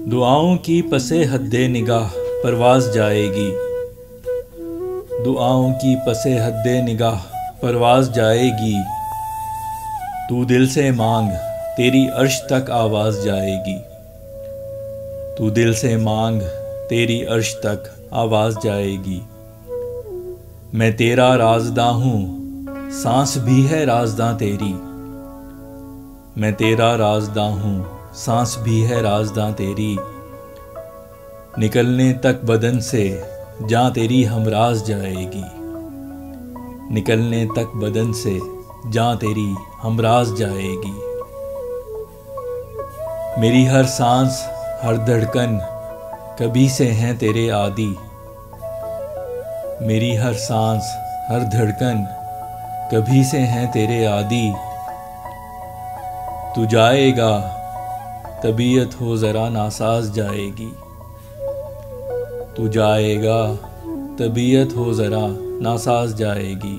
दुआओं की पसे हद्दे निगाह परवाज़ जाएगी। दुआओं की पसे हद्दे निगाह परवाज़ जाएगी। तू दिल से मांग तेरी अर्श तक आवाज़ जाएगी। तू दिल से मांग तेरी अर्श तक आवाज़ जाएगी। मैं तेरा राज़दां हूँ, सांस भी है राज़दां तेरी। मैं तेरा राज़दां हूँ, सांस भी है राज़दां तेरी। निकलने तक बदन से जान तेरी हमराज़ जाएगी। निकलने तक बदन से जान तेरी हमराज़ जाएगी। मेरी हर सांस हर धड़कन कभी से हैं तेरे आदी। मेरी हर सांस हर धड़कन कभी से हैं तेरे आदी। तू जाएगा तबीयत हो ज़रा नासाज जाएगी। तू जाएगा तबीयत हो ज़रा नासाज जाएगी।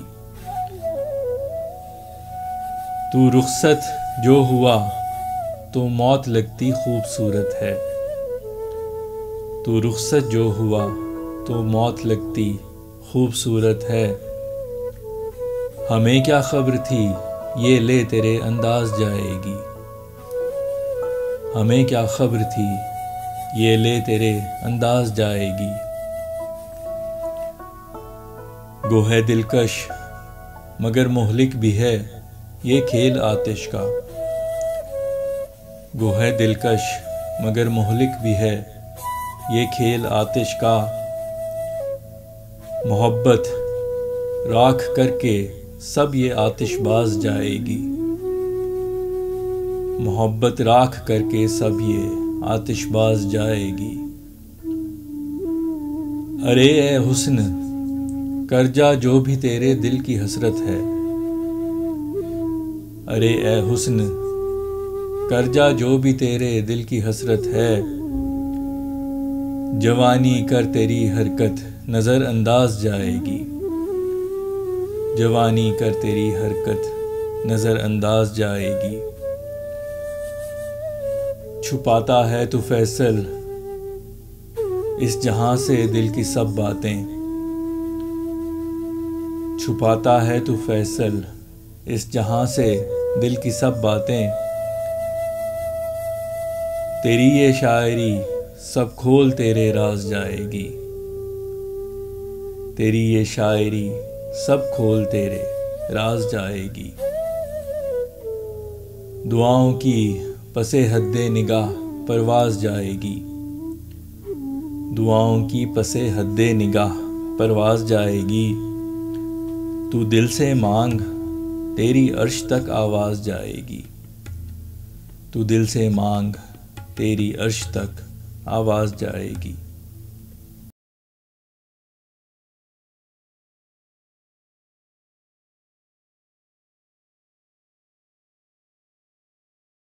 तू रुखसत जो हुआ तो मौत लगती खूबसूरत है। तू रुखसत जो हुआ तो मौत लगती खूबसूरत है। हमें क्या खबर थी ये ले तेरे अंदाज जाएगी। हमें क्या खबर थी ये ले तेरे अंदाज जाएगी। गो है दिलकश मगर मोहलिक भी है ये खेल आतिश का। गो है दिलकश मगर मोहलिक भी है ये खेल आतिश का। मोहब्बत राख करके सब ये आतिशबाज जाएगी। मोहब्बत राख करके सब ये आतिशबाज जाएगी। अरे ए हुस्न कर जा जो भी तेरे दिल की हसरत है। अरे ए हुस्न कर जा जो भी तेरे दिल की हसरत है। जवानी कर तेरी हरकत नजर अंदाज जाएगी। जवानी कर तेरी हरकत नजर अंदाज जाएगी। छुपाता है तू फैसल इस जहां से दिल की सब बातें। छुपाता है तू फैसल इस जहां से दिल की सब बातें। तेरी ये शायरी सब खोल तेरे राज जाएगी। तेरी ये शायरी सब खोल तेरे राज जाएगी। दुआओं की पसे हद्दे निगाह परवाज़ जाएगी। दुआओं की पसे हद्दे निगाह परवाज़ जाएगी। तू दिल से मांग तेरी अर्श तक आवाज़ जाएगी। तू दिल से मांग तेरी अर्श तक आवाज़ जाएगी।